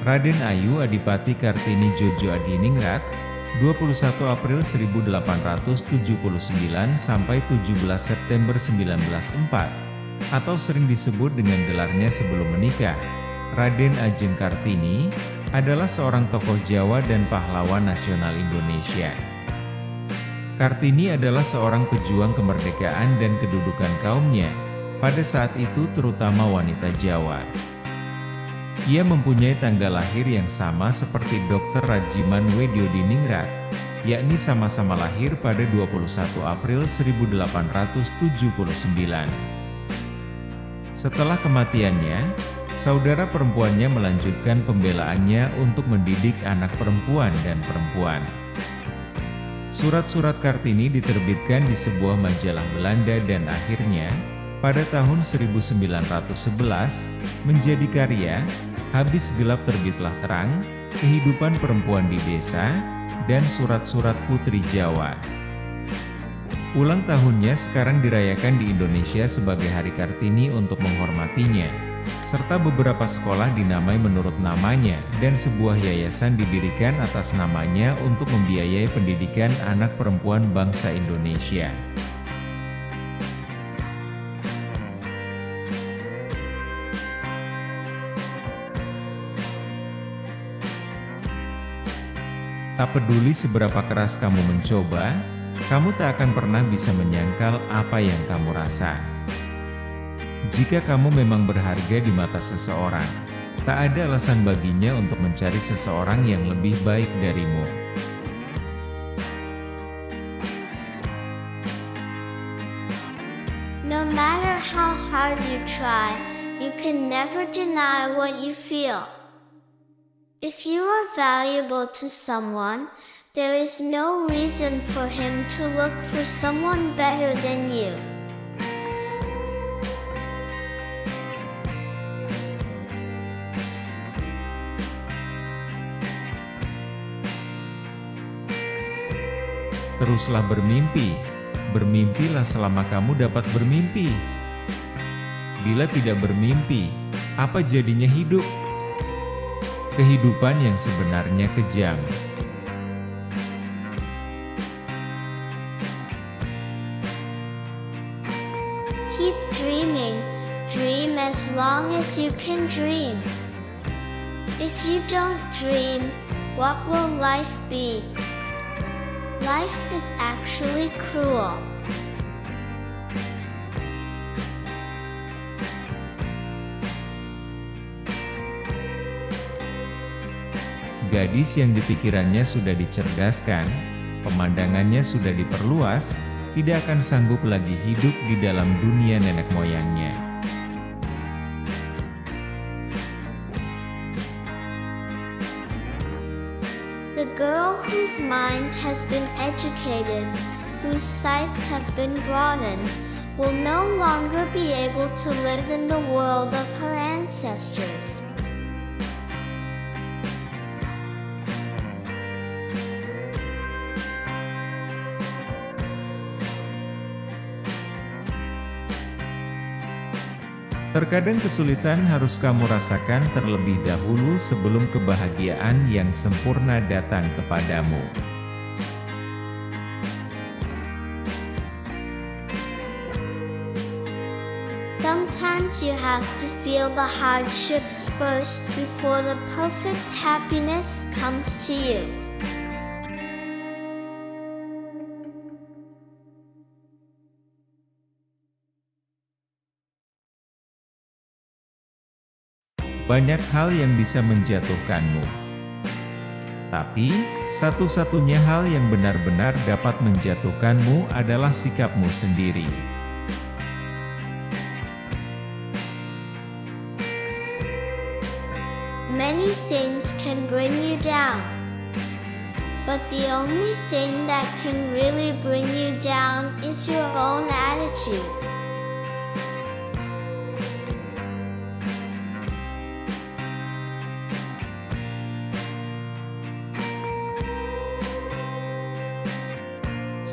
Raden Ayu Adipati Kartini Jojo Adiningrat, 21 April 1879 sampai 17 September 1904, atau sering disebut dengan gelarnya sebelum menikah, Raden Ajeng Kartini, adalah seorang tokoh Jawa dan pahlawan nasional Indonesia. Kartini adalah seorang pejuang kemerdekaan dan kedudukan kaumnya, pada saat itu terutama wanita Jawa. Ia mempunyai tanggal lahir yang sama seperti Dr. Rajiman Wedyodiningrat, yakni sama-sama lahir pada 21 April 1879. Setelah kematiannya, saudara perempuannya melanjutkan pembelaannya untuk mendidik anak perempuan dan perempuan. Surat-surat Kartini diterbitkan di sebuah majalah Belanda dan akhirnya, pada tahun 1911, menjadi karya Habis Gelap Terbitlah Terang, Kehidupan Perempuan di Desa, dan Surat-surat Putri Jawa. Ulang tahunnya sekarang dirayakan di Indonesia sebagai Hari Kartini untuk menghormatinya, serta beberapa sekolah dinamai menurut namanya dan sebuah yayasan didirikan atas namanya untuk membiayai pendidikan anak perempuan bangsa Indonesia. Tak peduli seberapa keras kamu mencoba, kamu tak akan pernah bisa menyangkal apa yang kamu rasa. Jika kamu memang berharga di mata seseorang, tak ada alasan baginya untuk mencari seseorang yang lebih baik darimu. No matter how hard you try, you can never deny what you feel. If you are valuable to someone, there is no reason for him to look for someone better than you. Teruslah bermimpi, bermimpilah selama kamu dapat bermimpi. Bila tidak bermimpi, apa jadinya hidup? Kehidupan yang sebenarnya kejam. Keep dreaming, dream as long as you can dream. If you don't dream, what will life be? Life is actually cruel. Gadis yang di pikirannya sudah dicerdaskan, pemandangannya sudah diperluas, tidak akan sanggup lagi hidup di dalam dunia nenek moyangnya. The girl whose mind has been educated, whose sights have been broadened, will no longer be able to live in the world of her ancestors. Terkadang kesulitan harus kamu rasakan terlebih dahulu sebelum kebahagiaan yang sempurna datang kepadamu. Sometimes you have to feel the hardships first before the perfect happiness comes to you. Banyak hal yang bisa menjatuhkanmu. Tapi, satu-satunya hal yang benar-benar dapat menjatuhkanmu adalah sikapmu sendiri. Many things can bring you down, but the only thing that can really bring you down is your own attitude.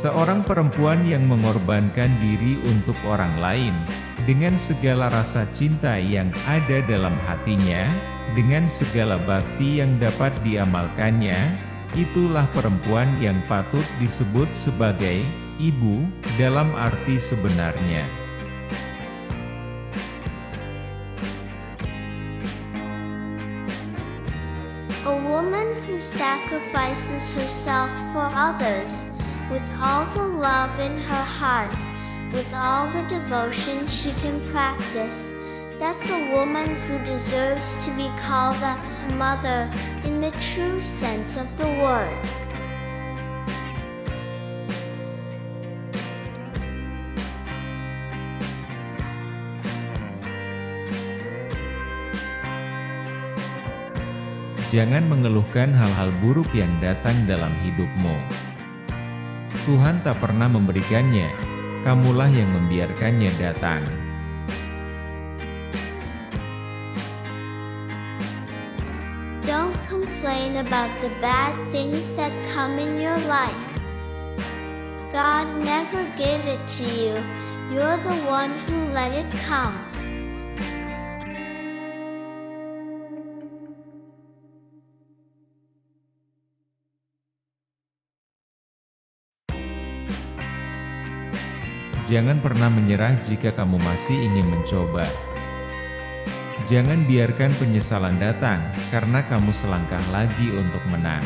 Seorang perempuan yang mengorbankan diri untuk orang lain, dengan segala rasa cinta yang ada dalam hatinya, dengan segala bakti yang dapat diamalkannya, itulah perempuan yang patut disebut sebagai ibu dalam arti sebenarnya. A woman who sacrifices herself for others, with all the love in her heart, with all the devotion she can practice, that's a woman who deserves to be called a mother in the true sense of the word. Jangan mengeluhkan hal-hal buruk yang datang dalam hidupmu. Tuhan tak pernah memberikannya, kamulah yang membiarkannya datang. Don't complain about the bad things that come in your life. God never gave it to you, you're the one who let it come. Jangan pernah menyerah jika kamu masih ingin mencoba. Jangan biarkan penyesalan datang, karena kamu selangkah lagi untuk menang.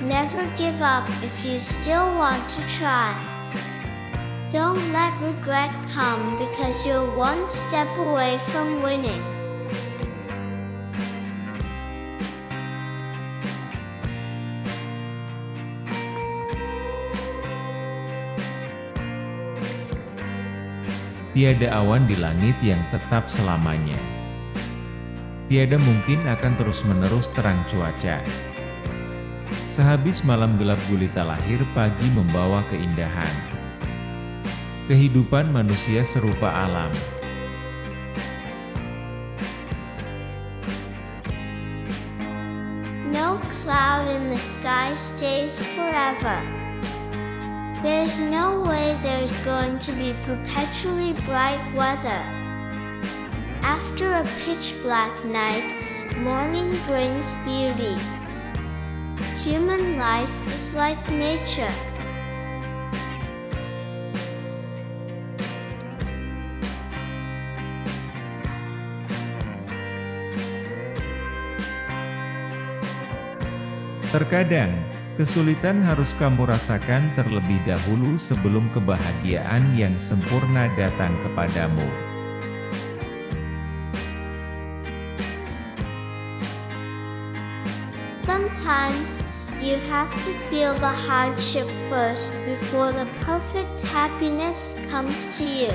Never give up if you still want to try. Don't let regret come because you're one step away from winning. Tiada awan di langit yang tetap selamanya. Tiada mungkin akan terus-menerus terang cuaca. Sehabis malam gelap gulita lahir pagi membawa keindahan. Kehidupan manusia serupa alam. No cloud in the sky stays forever. There's no way there's going to be perpetually bright weather. After a pitch black night, morning brings beauty. Human life is like nature. Terkadang, kesulitan harus kamu rasakan terlebih dahulu sebelum kebahagiaan yang sempurna datang kepadamu. Sometimes, you have to feel the hardship first before the perfect happiness comes to you.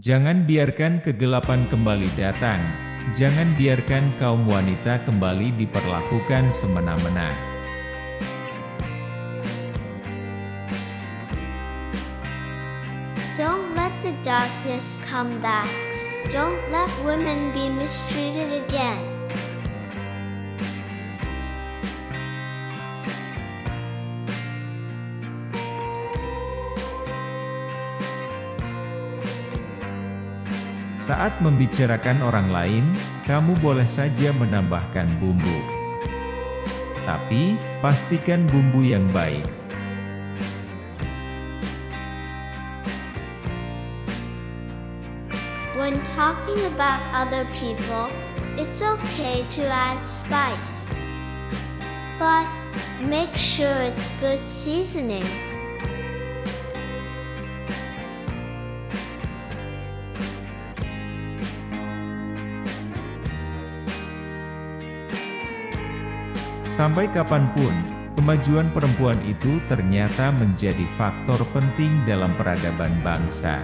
Jangan biarkan kegelapan kembali datang, jangan biarkan kaum wanita kembali diperlakukan semena-mena. Don't let the darkness come back. Don't let women be mistreated again. Saat membicarakan orang lain, kamu boleh saja menambahkan bumbu. Tapi, pastikan bumbu yang baik. When talking about other people, it's okay to add spice. But, make sure it's good seasoning. Sampai kapanpun, kemajuan perempuan itu ternyata menjadi faktor penting dalam peradaban bangsa.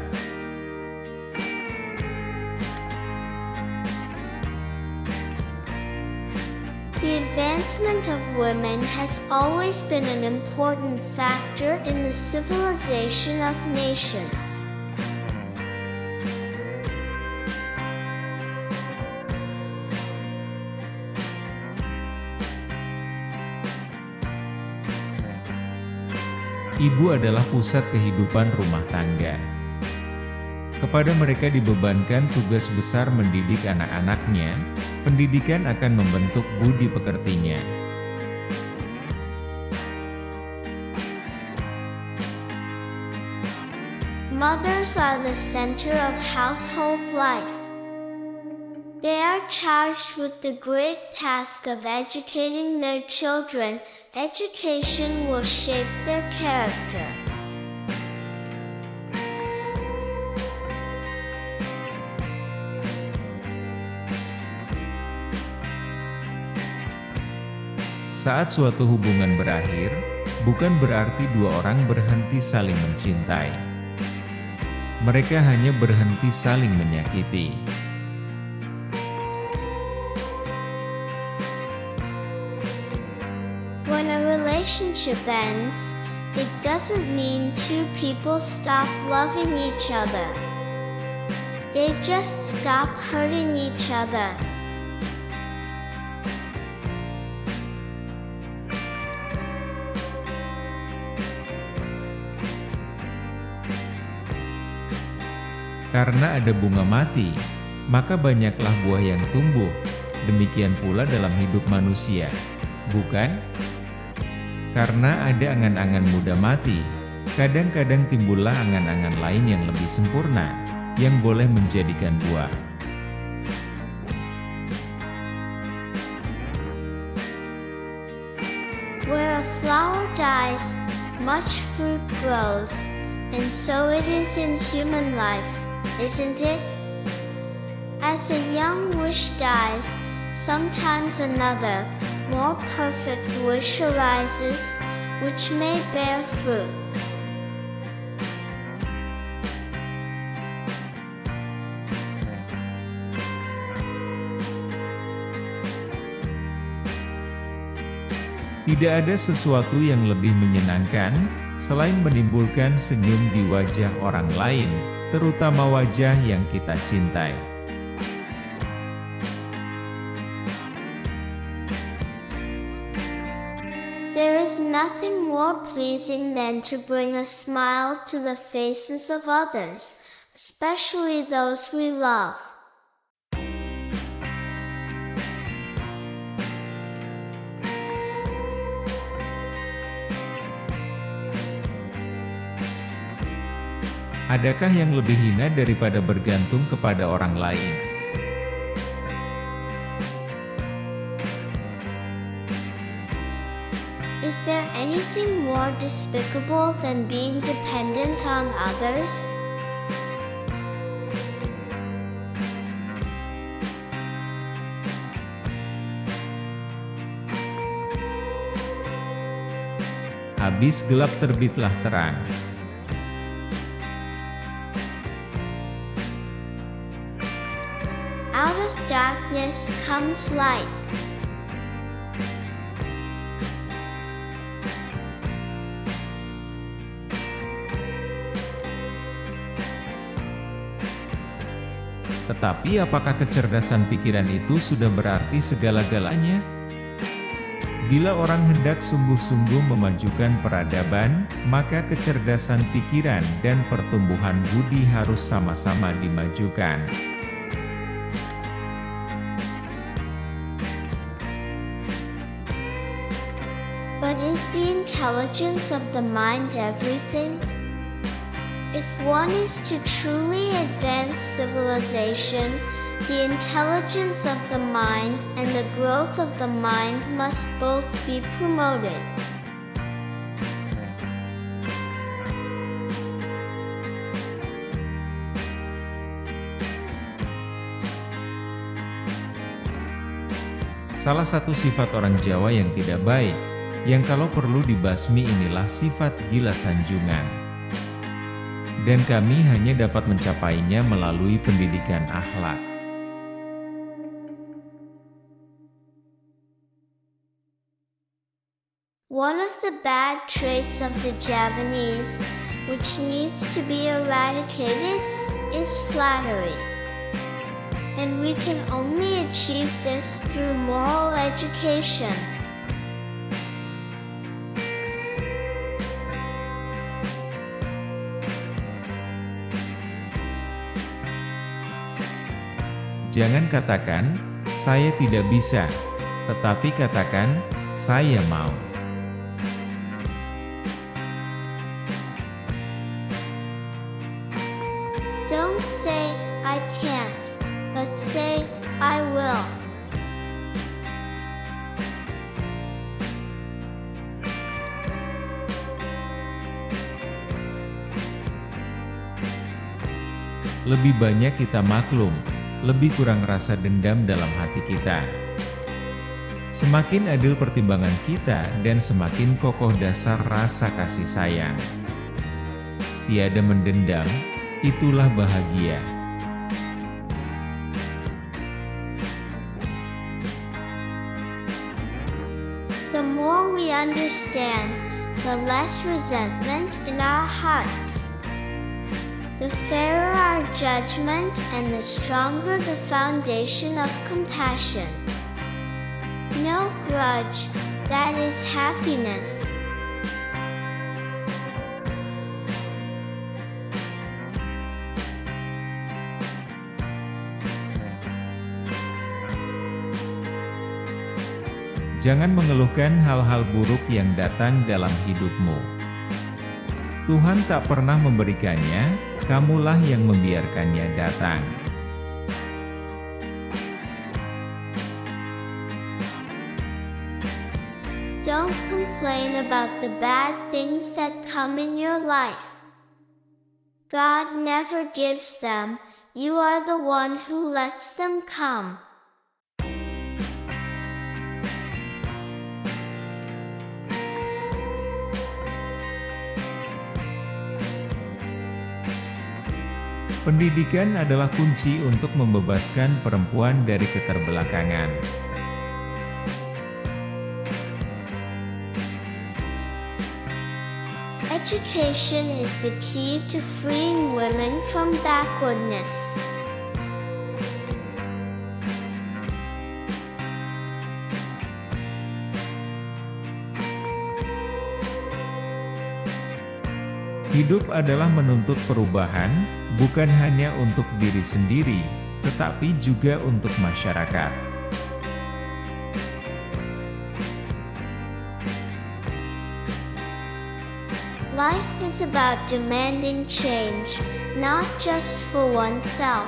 The advancement advancement of women has always been an important factor in the civilization of nations. Ibu adalah pusat kehidupan rumah tangga. Kepada mereka dibebankan tugas besar mendidik anak-anaknya. Pendidikan akan membentuk budi pekertinya. Mothers are the center of household life. They are charged with the great task of educating their children. Education will shape their character. Saat suatu hubungan berakhir, bukan berarti dua orang berhenti saling mencintai. Mereka hanya berhenti saling menyakiti. When a relationship ends, it doesn't mean two people stop loving each other. They just stop hurting each other. Karena ada bunga mati, maka banyaklah buah yang tumbuh. Demikian pula dalam hidup manusia, bukan? Karena ada angan-angan muda mati, kadang-kadang timbullah angan-angan lain yang lebih sempurna, yang boleh menjadikan buah. Where a flower dies, much fruit grows, and so it is in human life, isn't it? As a young wish dies, sometimes another, more perfect wish arises, which may bear fruit. Tidak ada sesuatu yang lebih menyenangkan, selain menimbulkan senyum di wajah orang lain, terutama wajah yang kita cintai. There is nothing more pleasing than to bring a smile to the faces of others, especially those we love. Adakah yang lebih hina daripada bergantung kepada orang lain? Is there anything more despicable than being dependent on others? Habis gelap terbitlah terang. Out of darkness comes light. Tetapi apakah kecerdasan pikiran itu sudah berarti segala-galanya? Bila orang hendak sungguh-sungguh memajukan peradaban, maka kecerdasan pikiran dan pertumbuhan budi harus sama-sama dimajukan. But is the intelligence of the mind everything? If one is to truly advance civilization, the intelligence of the mind and the growth of the mind must both be promoted. Salah satu sifat orang Jawa yang tidak baik, yang kalau perlu dibasmi inilah sifat gila sanjungan. Dan kami hanya dapat mencapainya melalui pendidikan akhlak. One of the bad traits of the Javanese, which needs to be eradicated, is flattery. And we can only achieve this through moral education. Jangan katakan, "Saya tidak bisa," tetapi katakan, "Saya mau." Don't say, "I can't," but say, "I will." Lebih banyak kita maklum, lebih kurang rasa dendam dalam hati kita. Semakin adil pertimbangan kita dan semakin kokoh dasar rasa kasih sayang. Tiada mendendam, itulah bahagia. The more we understand, the less resentment in our hearts. The fairer our judgment and the stronger the foundation of compassion. No grudge, that is happiness. Jangan mengeluhkan hal-hal buruk yang datang dalam hidupmu. Tuhan tak pernah memberikannya, kamulah yang membiarkannya datang. Don't complain about the bad things that come in your life. God never gives them, you are the one who lets them come. Pendidikan adalah kunci untuk membebaskan perempuan dari keterbelakangan. Education is the key to freeing women from backwardness. Hidup adalah menuntut perubahan, bukan hanya untuk diri sendiri, tetapi juga untuk masyarakat. Life is about demanding change, not just for oneself,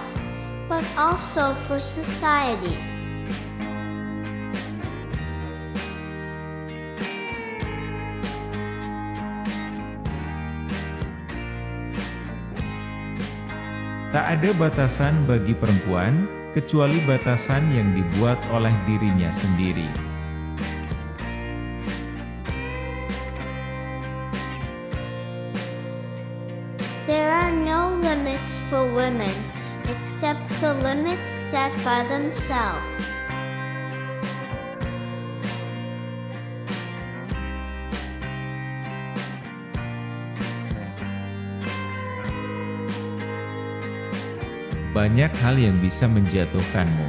but also for society. Tak ada batasan bagi perempuan, kecuali batasan yang dibuat oleh dirinya sendiri. There are no limits for women, except the limits set by themselves. Banyak hal yang bisa menjatuhkanmu.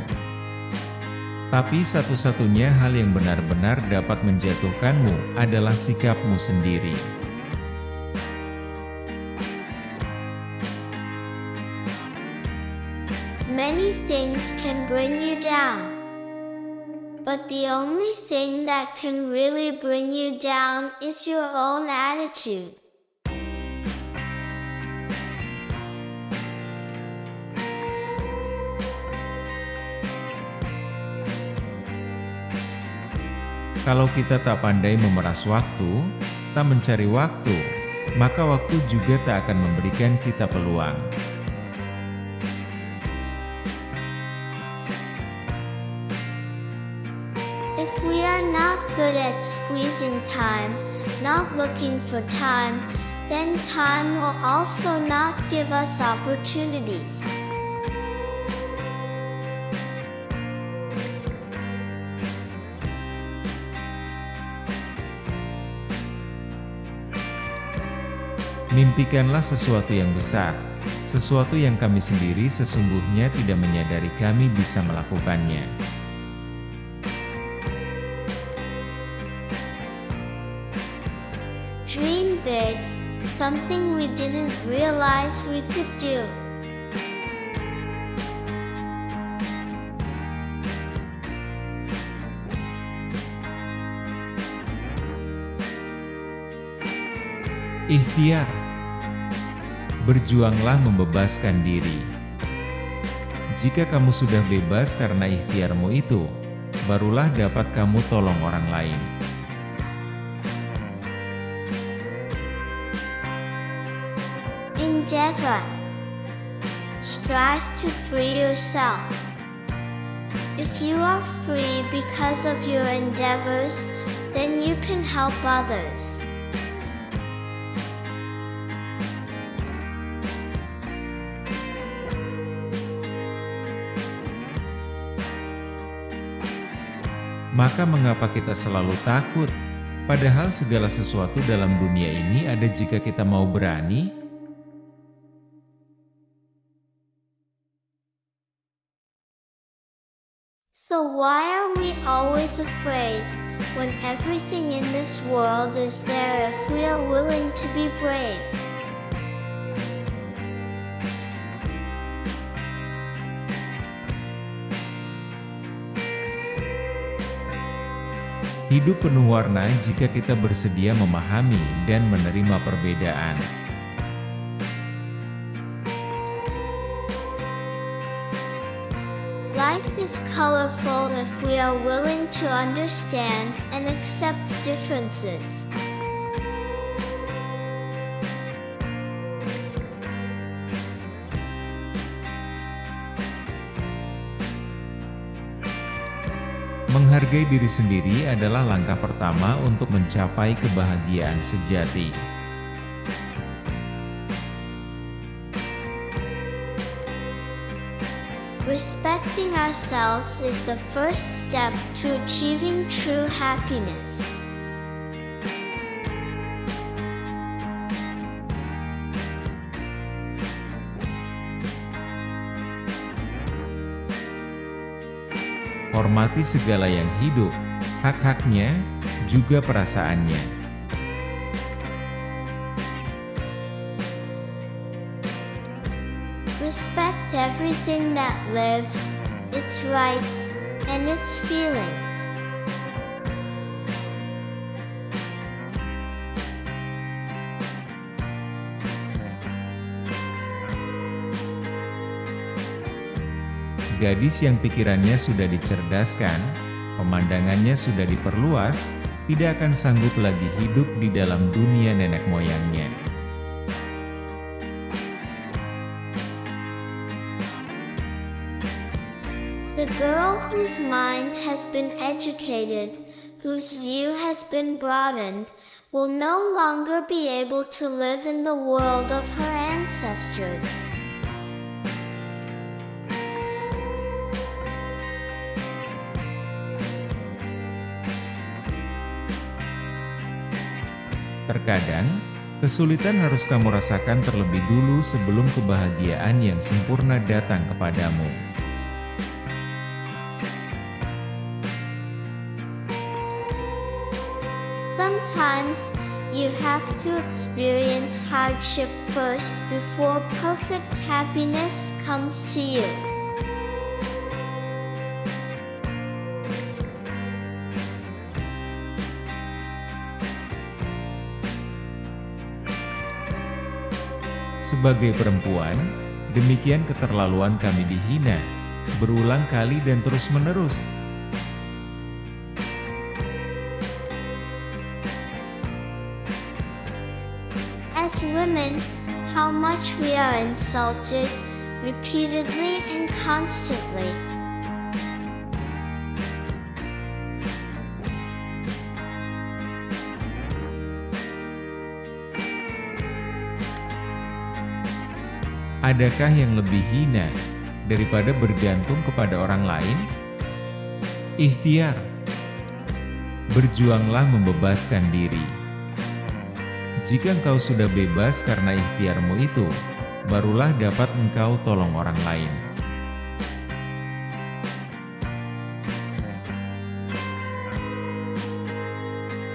Tapi satu-satunya hal yang benar-benar dapat menjatuhkanmu adalah sikapmu sendiri. Many things can bring you down, but the only thing that can really bring you down is your own attitude. Kalau kita tak pandai memeras waktu, tak mencari waktu, maka waktu juga tak akan memberikan kita peluang. If we are not good at squeezing time, not looking for time, then time will also not give us opportunities. Mimpikanlah sesuatu yang besar, sesuatu yang kami sendiri sesungguhnya tidak menyadari kami bisa melakukannya. Dream big, something we didn't realize we could do. Ikhtiar. Berjuanglah membebaskan diri. Jika kamu sudah bebas karena ikhtiarmu itu, barulah dapat kamu tolong orang lain. Endeavor. Strive to free yourself. If you are free because of your endeavors, then you can help others. Maka mengapa kita selalu takut? Padahal segala sesuatu dalam dunia ini ada jika kita mau berani. So why are we always afraid, when everything in this world is there if we are willing to be brave? Hidup penuh warna jika kita bersedia memahami dan menerima perbedaan. Life is colorful if we are willing to understand and accept differences. Menghargai diri sendiri adalah langkah pertama untuk mencapai kebahagiaan sejati. Respecting ourselves is the first step to achieving true happiness. Hormati segala yang hidup, hak-haknya, juga perasaannya. Respect everything that lives, its rights, and its feelings. Gadis yang pikirannya sudah dicerdaskan, pemandangannya sudah diperluas, tidak akan sanggup lagi hidup di dalam dunia nenek moyangnya. The girl whose mind has been educated, whose view has been broadened, will no longer be able to live in the world of her ancestors. Terkadang, kesulitan harus kamu rasakan terlebih dulu sebelum kebahagiaan yang sempurna datang kepadamu. Sometimes, you have to experience hardship first before perfect happiness comes to you. Sebagai perempuan, demikian keterlaluan kami dihina, berulang kali dan terus-menerus. As women, how much we are insulted, repeatedly and constantly. Adakah yang lebih hina daripada bergantung kepada orang lain? Ikhtiar. Berjuanglah membebaskan diri. Jika engkau sudah bebas karena ikhtiarmu itu, barulah dapat engkau tolong orang lain.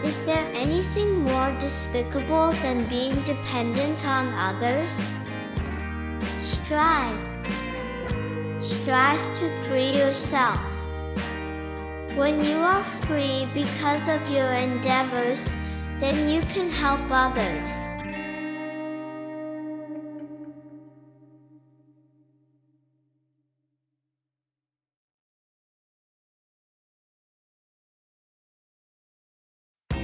Is there anything more despicable than being dependent on others? Strive. Strive to free yourself. When you are free because of your endeavors, then you can help others.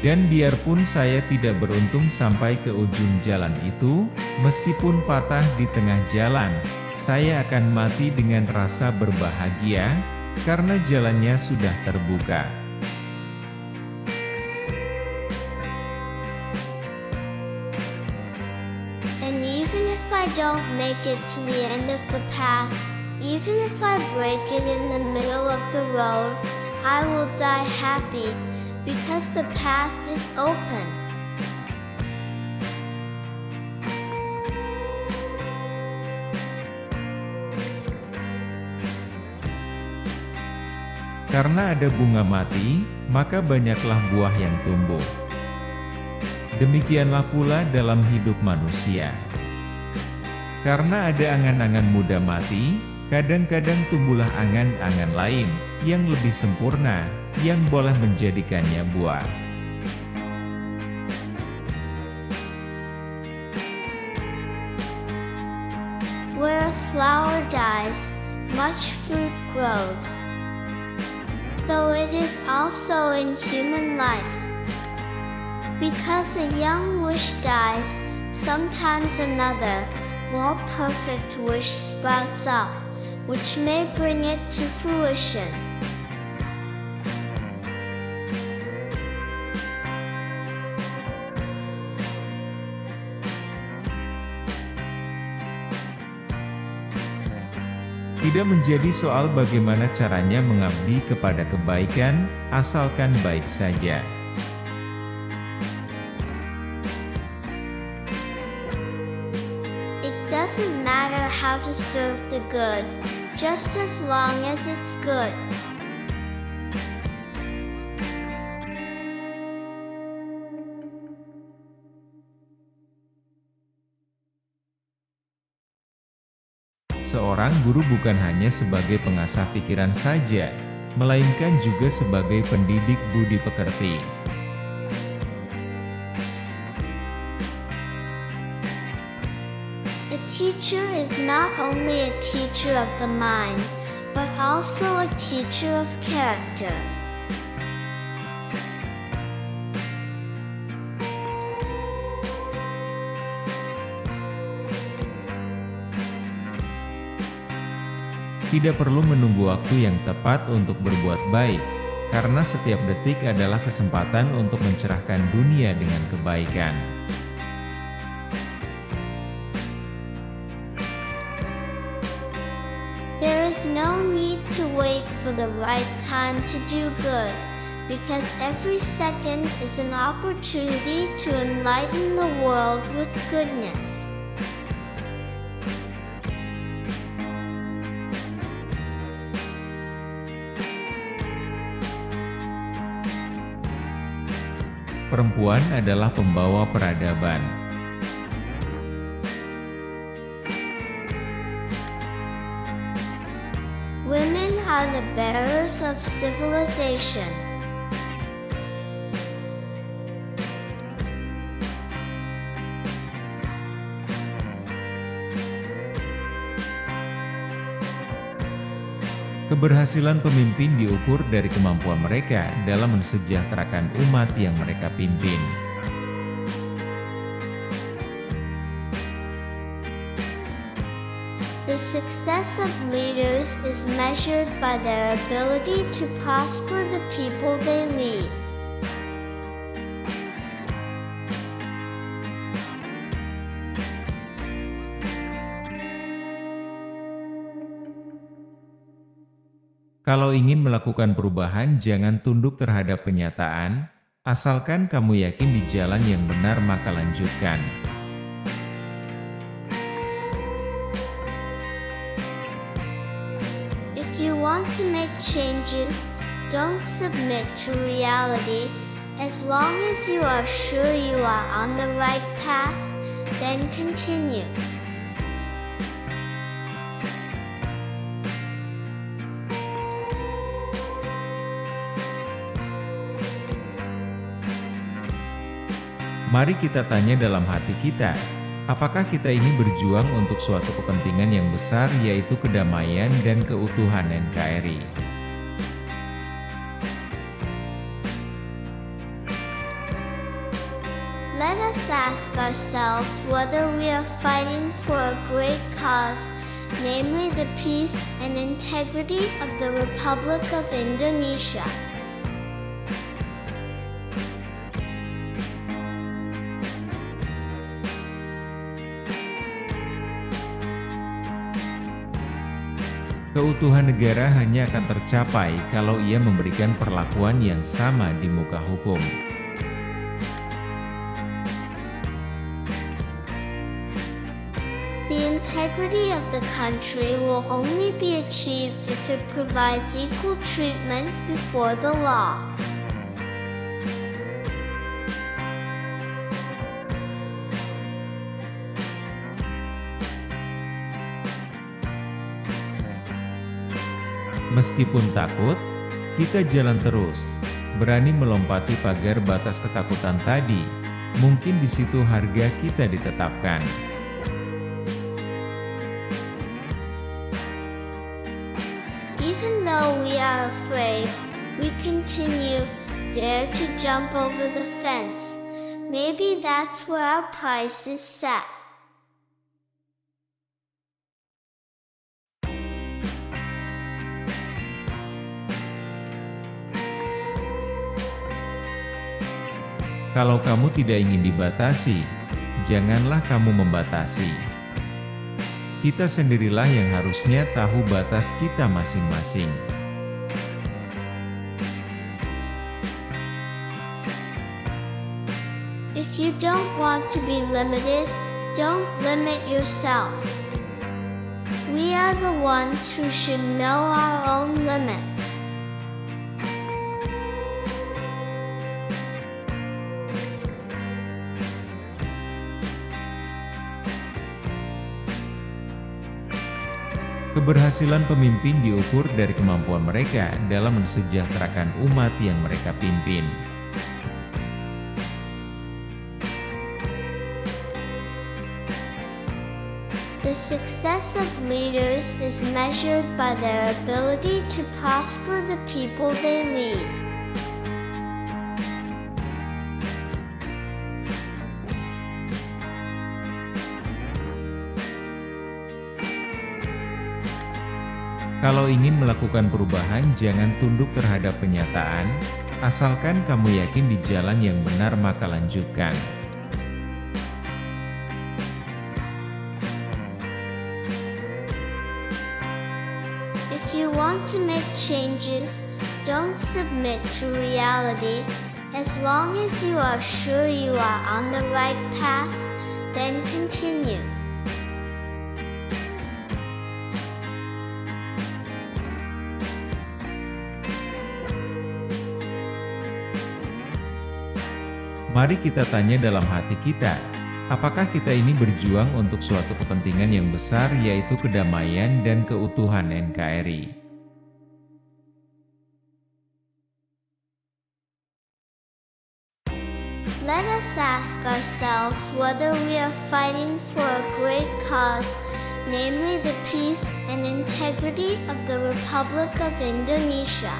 Dan biarpun saya tidak beruntung sampai ke ujung jalan itu, meskipun patah di tengah jalan, saya akan mati dengan rasa berbahagia, karena jalannya sudah terbuka. And even if I don't make it to the end of the path, even if I break it in the middle of the road, I will die happy, because the path is open. Karena ada bunga mati, maka banyaklah buah yang tumbuh. Demikianlah pula dalam hidup manusia. Karena ada angan-angan muda mati, kadang-kadang tumbuhlah angan-angan lain, yang lebih sempurna, yang boleh menjadikannya buah. Where a flower dies, much fruit grows. So it is also in human life. Because a young wish dies, sometimes another, more perfect wish sprouts up, which may bring it to fruition. Tidak menjadi soal bagaimana caranya mengabdi kepada kebaikan, asalkan baik saja. It doesn't matter how to serve the good, just as long as it's good. Seorang guru bukan hanya sebagai pengasah pikiran saja, melainkan juga sebagai pendidik budi pekerti. A teacher is not only a teacher of the mind, but also a teacher of character. Tidak perlu menunggu waktu yang tepat untuk berbuat baik, karena setiap detik adalah kesempatan untuk mencerahkan dunia dengan kebaikan. There is no need to wait for the right time to do good, because every second is an opportunity to enlighten the world with goodness. Perempuan adalah pembawa peradaban. Women are the bearers of civilization. Keberhasilan pemimpin diukur dari kemampuan mereka dalam mensejahterakan umat yang mereka pimpin. The success of leaders is measured by their ability to prosper the people they lead. Kalau ingin melakukan perubahan, jangan tunduk terhadap kenyataan, Asalkan kamu yakin di jalan yang benar maka lanjutkan. If you want to make changes, don't submit to reality. As long as you are sure you are on the right path, then continue. Mari kita tanya dalam hati kita, apakah kita ini berjuang untuk suatu kepentingan yang besar yaitu kedamaian dan keutuhan NKRI? Let us ask ourselves whether we are fighting for a great cause, namely the peace and integrity of the Republic of Indonesia. Keutuhan negara hanya akan tercapai kalau ia memberikan perlakuan yang sama di muka hukum. The integrity of the country will only be achieved if it provides equal treatment before the law. Meskipun takut, kita jalan terus, berani melompati pagar batas ketakutan tadi. Mungkin di situ harga kita ditetapkan. Even though we are afraid, we continue, dare to jump over the fence. Maybe that's where our price is set. Kalau kamu tidak ingin dibatasi, janganlah kamu membatasi. Kita sendirilah yang harusnya tahu batas kita masing-masing. If you don't want to be limited, don't limit yourself. We are the ones who should know our own limits. Keberhasilan pemimpin diukur dari kemampuan mereka dalam mensejahterakan umat yang mereka pimpin. The success of leaders is measured by their ability to prosper the people they lead. Kalau ingin melakukan perubahan, jangan tunduk terhadap kenyataan, asalkan kamu yakin di jalan yang benar maka lanjutkan. If you want to make changes, don't submit to reality. As long as you are sure you are on the right path, then continue. Mari kita tanya dalam hati kita, apakah kita ini berjuang untuk suatu kepentingan yang besar yaitu kedamaian dan keutuhan NKRI? Let us ask ourselves whether we are fighting for a great cause, namely the peace and integrity of the Republic of Indonesia.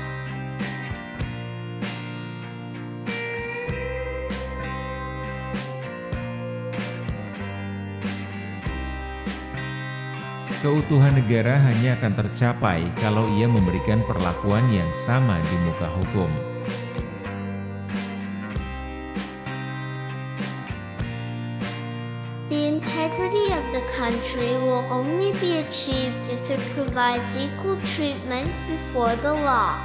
Keutuhan negara hanya akan tercapai kalau ia memberikan perlakuan yang sama di muka hukum. The integrity of the country will only be achieved if it provides equal treatment before the law.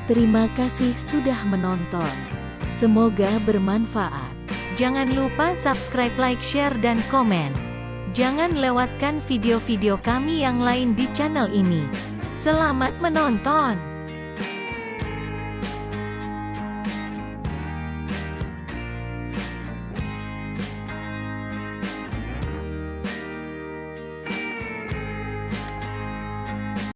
Terima kasih sudah menonton. Semoga bermanfaat. Jangan lupa subscribe, like, share, dan komen. Jangan lewatkan video-video kami yang lain di channel ini. Selamat menonton!